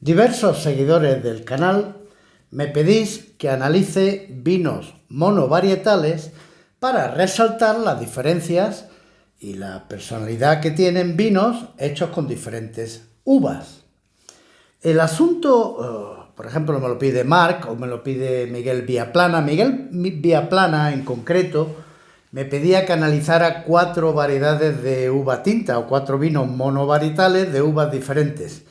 Diversos seguidores del canal me pedís que analice vinos monovarietales para resaltar las diferencias y la personalidad que tienen vinos hechos con diferentes uvas. El asunto, por ejemplo, me lo pide Marc o me lo pide Miguel Viaplana. Miguel Viaplana, en concreto, me pedía que analizara 4 variedades de uva tinta o 4 vinos monovarietales de uvas diferentes.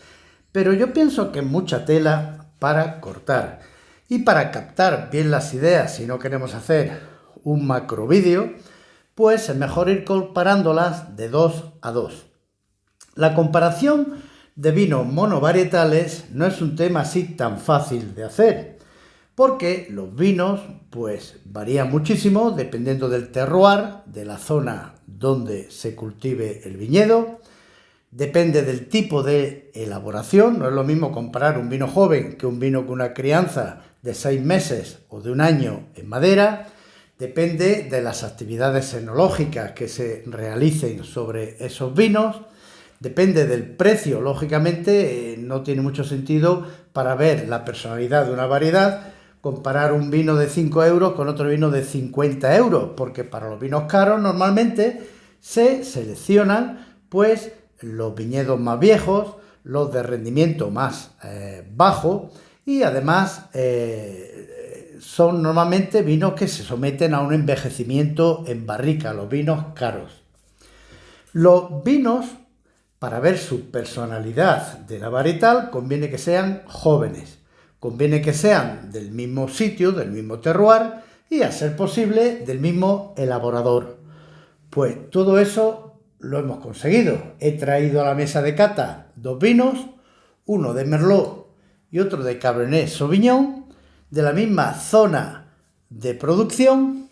Pero yo pienso que es mucha tela para cortar. Y para captar bien las ideas, si no queremos hacer un macro vídeo, pues es mejor ir comparándolas de 2 a 2. La comparación de vinos monovarietales no es un tema así tan fácil de hacer, porque los vinos pues varían muchísimo dependiendo del terroir, de la zona donde se cultive el viñedo. Depende del tipo de elaboración, no es lo mismo comparar un vino joven que un vino con una crianza de 6 meses o de 1 año en madera. Depende de las actividades enológicas que se realicen sobre esos vinos. Depende del precio, lógicamente no tiene mucho sentido para ver la personalidad de una variedad comparar un vino de 5 euros con otro vino de 50 euros, porque para los vinos caros normalmente se seleccionan pues los viñedos más viejos, los de rendimiento más bajo y además son normalmente vinos que se someten a un envejecimiento en barrica, los vinos caros. Los vinos, para ver su personalidad de la varietal, conviene que sean jóvenes, conviene que sean del mismo sitio, del mismo terroir y, a ser posible, del mismo elaborador. Pues todo eso lo hemos conseguido. He traído a la mesa de cata 2 vinos, uno de Merlot y otro de Cabernet Sauvignon, de la misma zona de producción,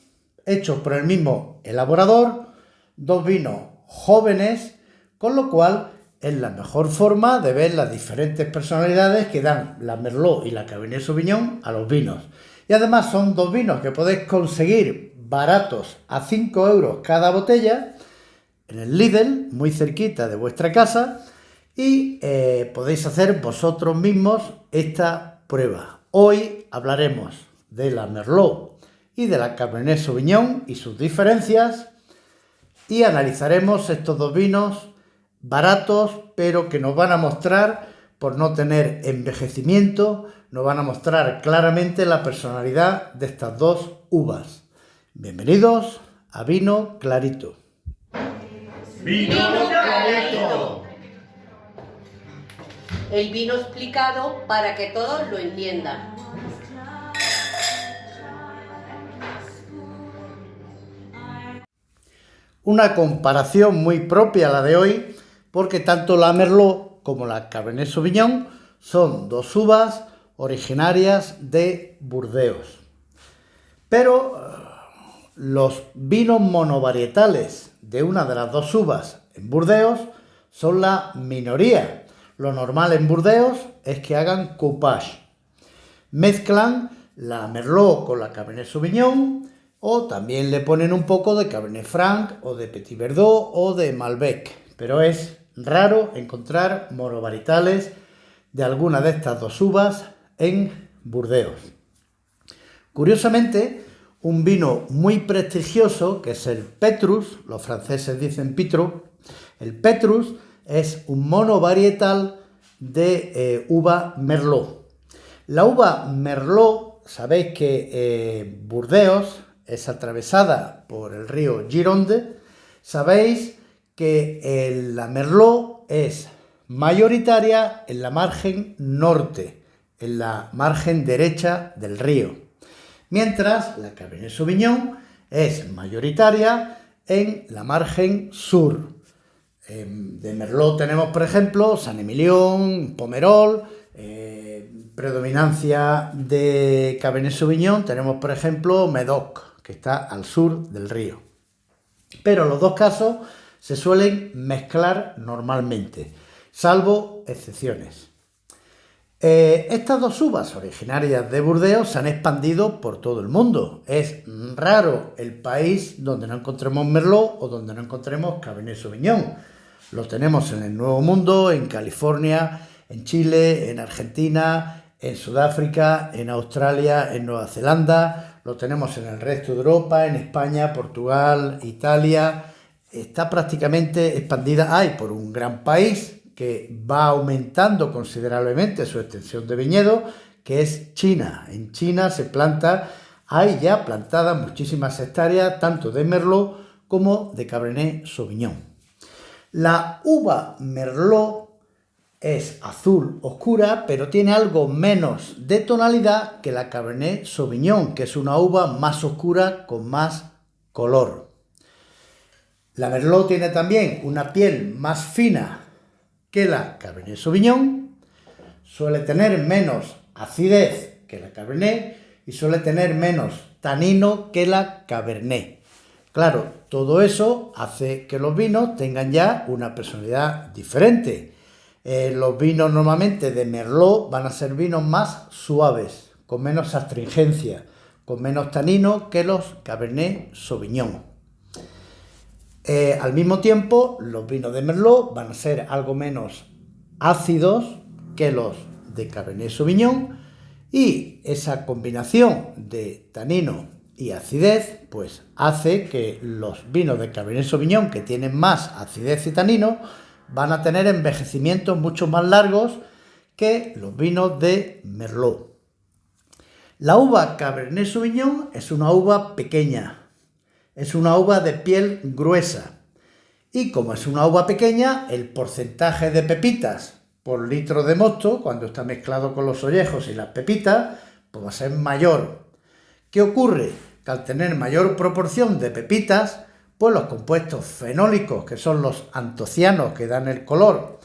hechos por el mismo elaborador, 2 vinos jóvenes, con lo cual es la mejor forma de ver las diferentes personalidades que dan la Merlot y la Cabernet Sauvignon a los vinos. Y además son 2 vinos que podéis conseguir baratos a 5 euros cada botella, en el Lidl, muy cerquita de vuestra casa, y podéis hacer vosotros mismos esta prueba. Hoy hablaremos de la Merlot y de la Cabernet Sauvignon y sus diferencias, y analizaremos estos 2 vinos baratos, pero que nos van a mostrar, por no tener envejecimiento, nos van a mostrar claramente la personalidad de estas 2 uvas. Bienvenidos a Vino Clarito. ¡Vino Clarito! El vino explicado para que todos lo entiendan. Una comparación muy propia a la de hoy, porque tanto la Merlot como la Cabernet Sauvignon son 2 uvas originarias de Burdeos. Pero los vinos monovarietales de una de las 2 uvas en Burdeos son la minoría. Lo normal en Burdeos es que hagan coupage. Mezclan la Merlot con la Cabernet Sauvignon o también le ponen un poco de Cabernet Franc o de Petit Verdot o de Malbec. Pero es raro encontrar monovarietales de alguna de estas 2 uvas en Burdeos. Curiosamente, un vino muy prestigioso, que es el Petrus, los franceses dicen Pitrus, el Petrus es un monovarietal de uva Merlot. La uva Merlot, sabéis que Burdeos es atravesada por el río Gironde, sabéis que la Merlot es mayoritaria en la margen norte, en la margen derecha del río, mientras la Cabernet Sauvignon es mayoritaria en la margen sur. De Merlot tenemos, por ejemplo, Saint-Émilion, Pomerol, predominancia de Cabernet Sauvignon tenemos, por ejemplo, Médoc, que está al sur del río. Pero los dos casos se suelen mezclar normalmente, salvo excepciones. Estas dos uvas originarias de Burdeos se han expandido por todo el mundo. Es raro el país donde no encontremos Merlot o donde no encontremos Cabernet Sauvignon. Lo tenemos en el Nuevo Mundo, en California, en Chile, en Argentina, en Sudáfrica, en Australia, en Nueva Zelanda. Lo tenemos en el resto de Europa, en España, Portugal, Italia. Está prácticamente expandida. Hay por un gran país que va aumentando considerablemente su extensión de viñedo, que es China. En China hay ya plantadas muchísimas hectáreas, tanto de Merlot como de Cabernet Sauvignon. La uva Merlot es azul oscura, pero tiene algo menos de tonalidad que la Cabernet Sauvignon, que es una uva más oscura con más color. La Merlot tiene también una piel más fina que la Cabernet Sauvignon, suele tener menos acidez que la Cabernet y suele tener menos tanino que la Cabernet. Claro, todo eso hace que los vinos tengan ya una personalidad diferente. Los vinos normalmente de Merlot van a ser vinos más suaves, con menos astringencia, con menos tanino que los Cabernet Sauvignon. Al mismo tiempo, los vinos de Merlot van a ser algo menos ácidos que los de Cabernet Sauvignon, y esa combinación de tanino y acidez pues hace que los vinos de Cabernet Sauvignon, que tienen más acidez y tanino, van a tener envejecimientos mucho más largos que los vinos de Merlot. La uva Cabernet Sauvignon es una uva pequeña. Es una uva de piel gruesa y como es una uva pequeña, el porcentaje de pepitas por litro de mosto, cuando está mezclado con los ollejos y las pepitas, pues va a ser mayor. ¿Qué ocurre? Que al tener mayor proporción de pepitas, pues los compuestos fenólicos, que son los antocianos que dan el color,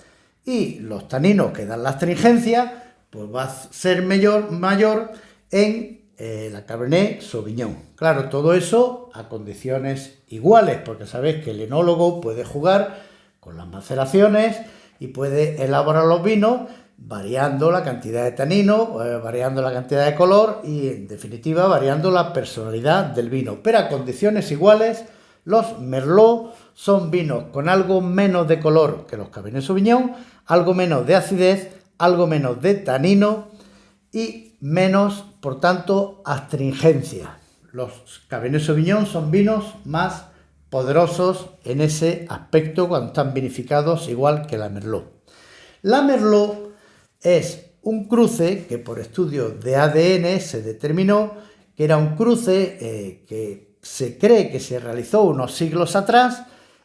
y los taninos que dan la astringencia, pues va a ser mayor en la Cabernet Sauvignon. Claro, todo eso a condiciones iguales, porque sabéis que el enólogo puede jugar con las maceraciones y puede elaborar los vinos variando la cantidad de tanino, variando la cantidad de color y, en definitiva, variando la personalidad del vino. Pero a condiciones iguales, los Merlot son vinos con algo menos de color que los Cabernet Sauvignon, algo menos de acidez, algo menos de tanino y menos, por tanto, astringencia. Los Cabernet Sauvignon son vinos más poderosos en ese aspecto cuando están vinificados, igual que la Merlot. La Merlot es un cruce que por estudios de ADN se determinó que era un cruce que se cree que se realizó unos siglos atrás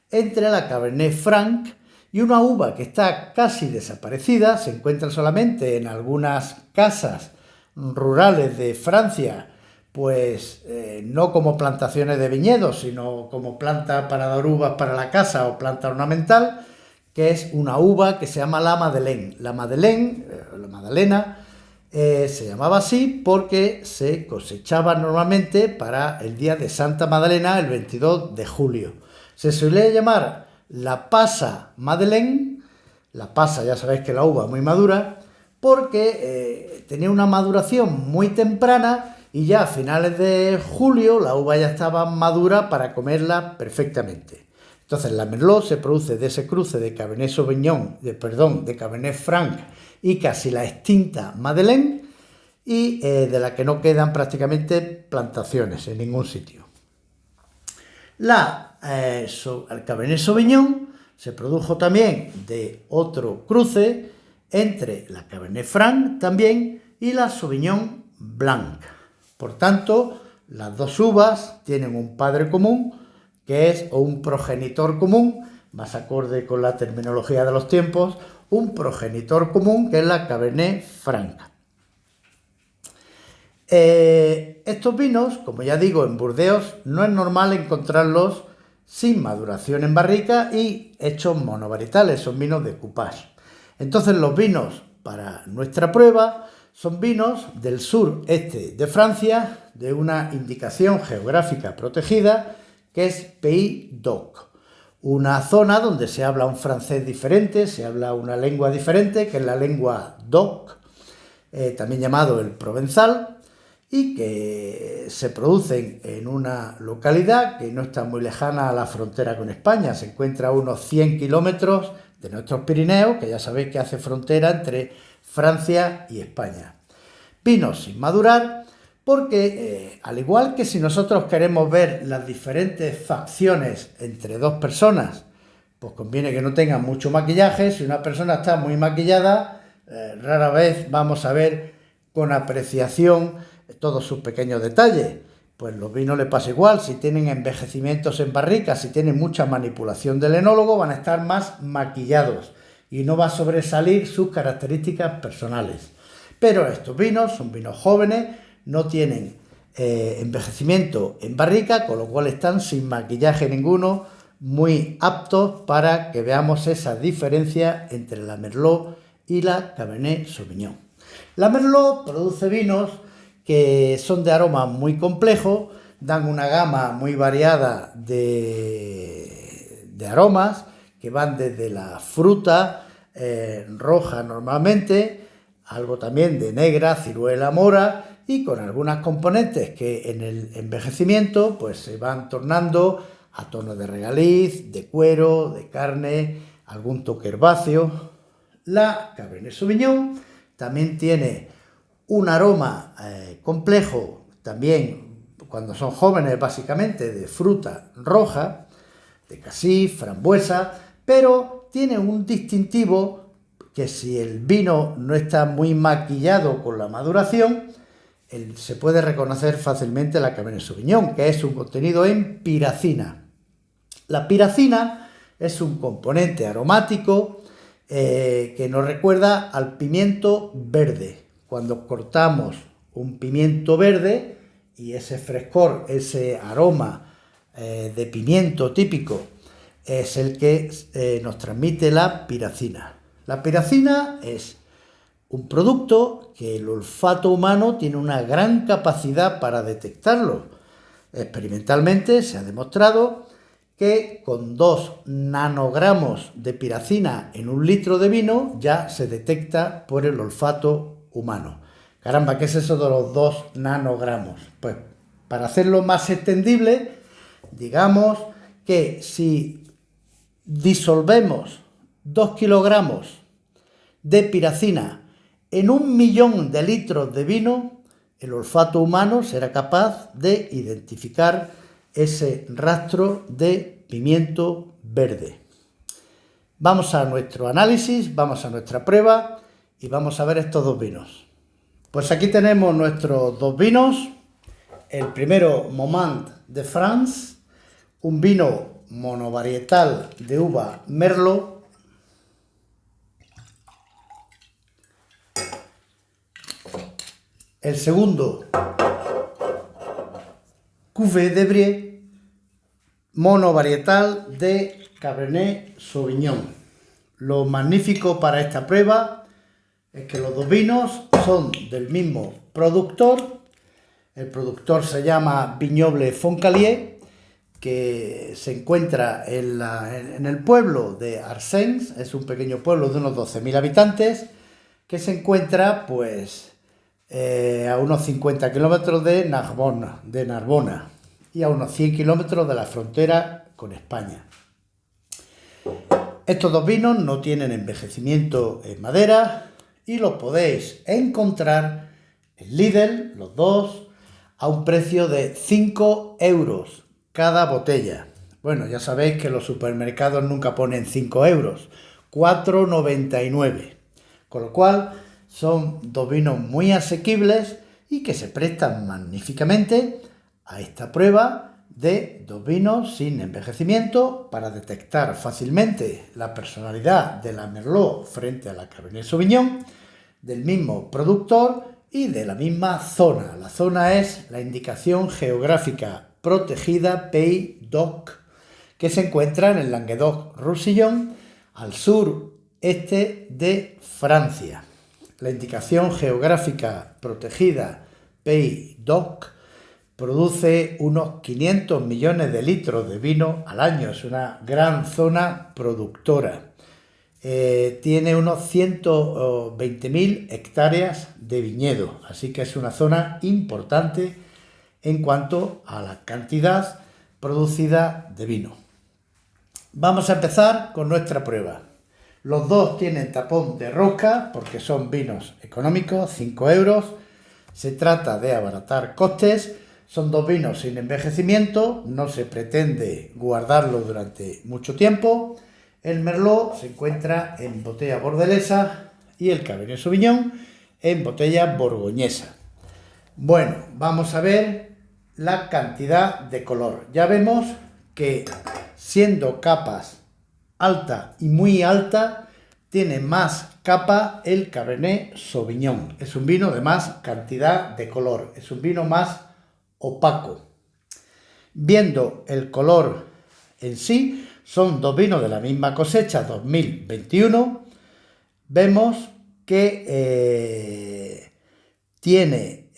entre la Cabernet Franc y una uva que está casi desaparecida, se encuentra solamente en algunas casas rurales de Francia, pues no como plantaciones de viñedos, sino como planta para dar uvas para la casa o planta ornamental, que es una uva que se llama la Madeleine. La Magdalena, se llamaba así porque se cosechaba normalmente para el día de Santa Magdalena, el 22 de julio. Se suele llamar la Pasa Madeleine, la pasa, ya sabéis que la uva muy madura, porque tenía una maduración muy temprana y ya a finales de julio la uva ya estaba madura para comerla perfectamente. Entonces la Merlot se produce de ese cruce de Cabernet Sauvignon, de Cabernet Franc y casi la extinta Madeleine, y de la que no quedan prácticamente plantaciones en ningún sitio. El Cabernet Sauvignon se produjo también de otro cruce entre la Cabernet Franc también y la Sauvignon Blanc. Por tanto, las dos uvas tienen un padre común, que es, o un progenitor común, más acorde con la terminología de los tiempos, un progenitor común que es la Cabernet Franc. Estos vinos, como ya digo, en Burdeos no es normal encontrarlos sin maduración en barrica y hechos monovarietales, son vinos de cupage. Entonces los vinos para nuestra prueba Son vinos del sureste de Francia, de una indicación geográfica protegida que es Pays d'Oc, una zona donde se habla un francés diferente, se habla una lengua diferente, que es la lengua d'Oc, también llamado el provenzal, y que se producen en una localidad que no está muy lejana a la frontera con España, se encuentra a unos 100 kilómetros de nuestros Pirineos, que ya sabéis que hace frontera entre Francia y España. Vinos sin madurar porque, al igual que si nosotros queremos ver las diferentes facciones entre dos personas, pues conviene que no tengan mucho maquillaje. Si una persona está muy maquillada, rara vez vamos a ver con apreciación todos sus pequeños detalles. Pues los vinos les pasa igual, si tienen envejecimientos en barricas, si tienen mucha manipulación del enólogo, van a estar más maquillados y no va a sobresalir sus características personales. Pero estos vinos son vinos jóvenes, no tienen envejecimiento en barrica, con lo cual están sin maquillaje ninguno, muy aptos para que veamos esa diferencia entre la Merlot y la Cabernet Sauvignon. La Merlot produce vinos que son de aroma muy complejo, dan una gama muy variada de aromas, que van desde la fruta roja normalmente, algo también de negra, ciruela, mora, y con algunas componentes que en el envejecimiento pues se van tornando a tono de regaliz, de cuero, de carne, algún toque herbáceo. La Cabernet Sauvignon también tiene un aroma complejo, también cuando son jóvenes básicamente, de fruta roja, de cassis, frambuesa, pero tiene un distintivo que si el vino no está muy maquillado con la maduración, se puede reconocer fácilmente la Cabernet Sauvignon, que es un contenido en piracina. La piracina es un componente aromático que nos recuerda al pimiento verde. Cuando cortamos un pimiento verde y ese frescor, ese aroma de pimiento típico es el que nos transmite la piracina. La piracina es un producto que el olfato humano tiene una gran capacidad para detectarlo. Experimentalmente se ha demostrado que con 2 nanogramos de piracina en 1 litro de vino ya se detecta por el olfato humano. Caramba, ¿qué es eso de los 2 nanogramos? Pues para hacerlo más extendible, digamos que si disolvemos 2 kilogramos de piracina en 1 millón de litros de vino, el olfato humano será capaz de identificar ese rastro de pimiento verde. Vamos a nuestro análisis, vamos a nuestra prueba y vamos a ver estos 2 vinos. Pues aquí tenemos nuestros 2 vinos. El primero, Moment de France, un vino monovarietal de uva Merlot. El segundo, Cuvée de Brie, monovarietal de Cabernet Sauvignon. Lo magnífico para esta prueba es que los 2 vinos son del mismo productor. El productor se llama Vignoble Foncalier, que se encuentra en el pueblo de Arsens. Es un pequeño pueblo de unos 12.000 habitantes que se encuentra pues a unos 50 kilómetros de Narbona y a unos 100 kilómetros de la frontera con España. Estos 2 vinos no tienen envejecimiento en madera y los podéis encontrar en Lidl, los 2, a un precio de 5 euros cada botella. Bueno, ya sabéis que los supermercados nunca ponen 5 euros, 4,99. Con lo cual son 2 vinos muy asequibles y que se prestan magníficamente a esta prueba de 2 vinos sin envejecimiento para detectar fácilmente la personalidad de la Merlot frente a la Cabernet Sauvignon, del mismo productor y de la misma zona. La zona es la indicación geográfica protegida Pays d'Oc, que se encuentra en el Languedoc-Roussillon, al sureste de Francia. La indicación geográfica protegida Pays d'Oc produce unos 500 millones de litros de vino al año. Es una gran zona productora. Tiene unos 120.000 hectáreas de viñedo, así que es una zona importante en cuanto a la cantidad producida de vino. Vamos a empezar con nuestra prueba. Los dos tienen tapón de rosca porque son vinos económicos, 5 euros. Se trata de abaratar costes. Son dos vinos sin envejecimiento, no se pretende guardarlo durante mucho tiempo. El Merlot se encuentra en botella bordelesa y el Cabernet Sauvignon en botella borgoñesa. Bueno, vamos a ver la cantidad de color. Ya vemos que siendo capas alta y muy alta, tiene más capa el Cabernet Sauvignon. Es un vino de más cantidad de color, es un vino más opaco. Viendo el color en sí, son dos vinos de la misma cosecha 2021. Vemos que tiene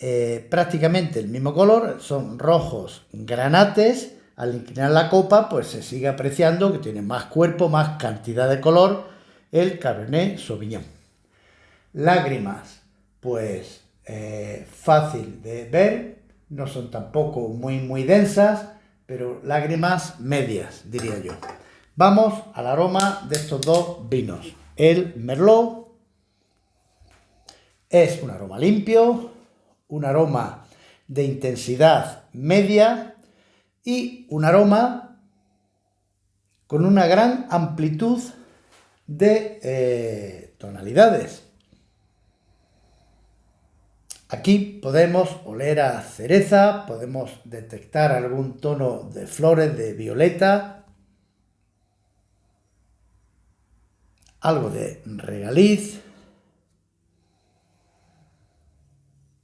prácticamente el mismo color, son rojos granates. Al inclinar la copa, pues se sigue apreciando que tiene más cuerpo, más cantidad de color el Cabernet Sauvignon. Lágrimas, pues fácil de ver, no son tampoco muy densas, pero lágrimas medias, diría yo. Vamos al aroma de estos dos vinos. El Merlot es un aroma limpio, un aroma de intensidad media y un aroma con una gran amplitud de tonalidades. Aquí podemos oler a cereza, podemos detectar algún tono de flores de violeta, algo de regaliz,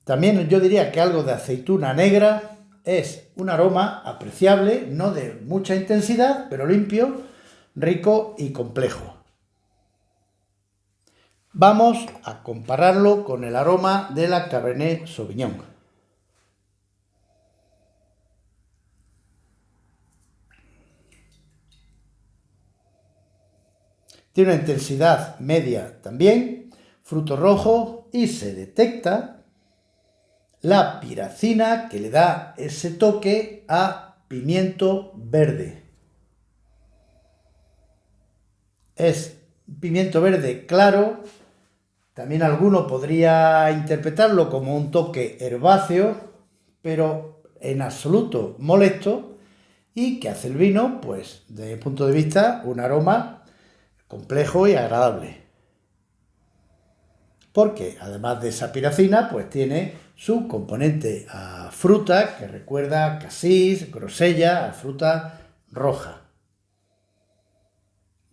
también yo diría que algo de aceituna negra. Es un aroma apreciable, no de mucha intensidad, pero limpio, rico y complejo. Vamos a compararlo con el aroma de la Cabernet Sauvignon. Tiene una intensidad media también, fruto rojo, y se detecta la piracina que le da ese toque a pimiento verde. Es pimiento verde claro. También alguno podría interpretarlo como un toque herbáceo, pero en absoluto molesto, y que hace el vino, pues, desde mi punto de vista, un aroma complejo y agradable. Porque además de esa piracina, pues tiene su componente a fruta que recuerda a cassis, grosella, a fruta roja.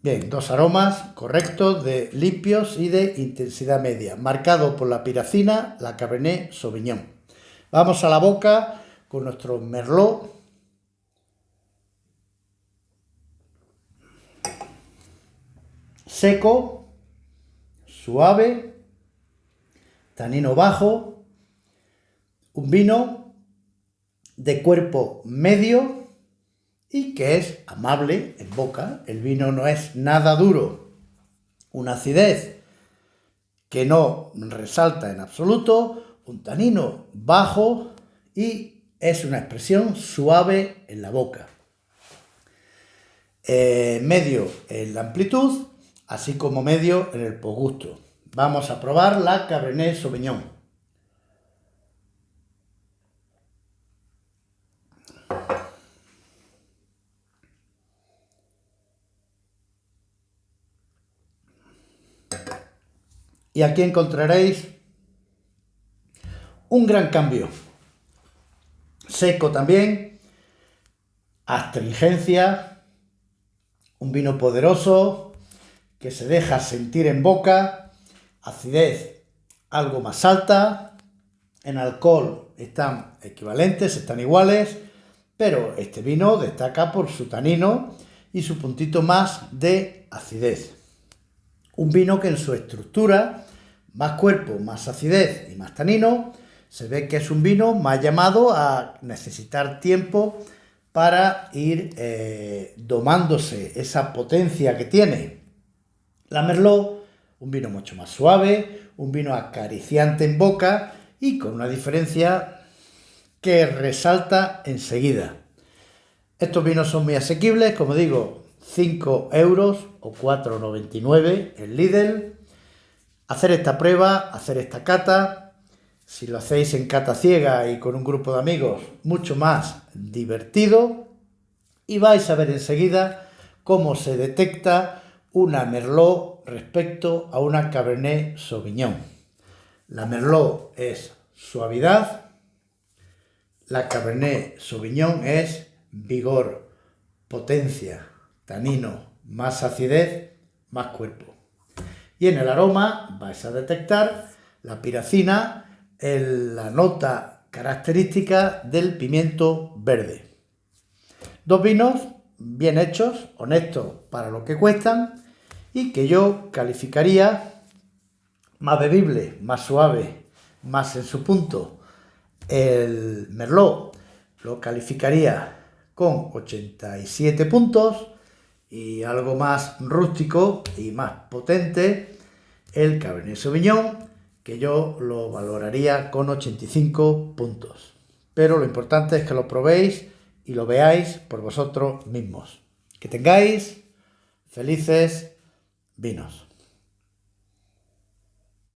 Bien, dos aromas correctos, de limpios y de intensidad media, marcado por la piracina, la Cabernet Sauvignon. Vamos a la boca con nuestro Merlot. Seco, suave, tanino bajo, un vino de cuerpo medio y que es amable en boca. El vino no es nada duro, una acidez que no resalta en absoluto, un tanino bajo y es una expresión suave en la boca. Medio en la amplitud, así como medio en el posgusto. Vamos a probar la Cabernet Sauvignon. Y aquí encontraréis un gran cambio. Seco también, astringencia, un vino poderoso que se deja sentir en boca, acidez algo más alta, en alcohol están equivalentes, están iguales, pero este vino destaca por su tanino y su puntito más de acidez. Un vino que en su estructura más cuerpo, más acidez y más tanino, se ve que es un vino más llamado a necesitar tiempo para ir domándose esa potencia que tiene. La Merlot, un vino mucho más suave, un vino acariciante en boca y con una diferencia que resalta enseguida. Estos vinos son muy asequibles, como digo, 5 euros o 4,99 en Lidl. Hacer esta prueba, hacer esta cata, si lo hacéis en cata ciega y con un grupo de amigos, mucho más divertido, y vais a ver enseguida cómo se detecta una Merlot respecto a una Cabernet Sauvignon. La Merlot es suavidad, la Cabernet Sauvignon es vigor, potencia, tanino, más acidez, más cuerpo. Y en el aroma vais a detectar la piracina, la nota característica del pimiento verde. Dos vinos bien hechos, honestos para lo que cuestan y que yo calificaría más bebible, más suave, más en su punto. El Merlot lo calificaría con 87 puntos y algo más rústico y más potente el Cabernet Sauvignon, que yo lo valoraría con 85 puntos. Pero lo importante es que lo probéis y lo veáis por vosotros mismos. Que tengáis felices vinos.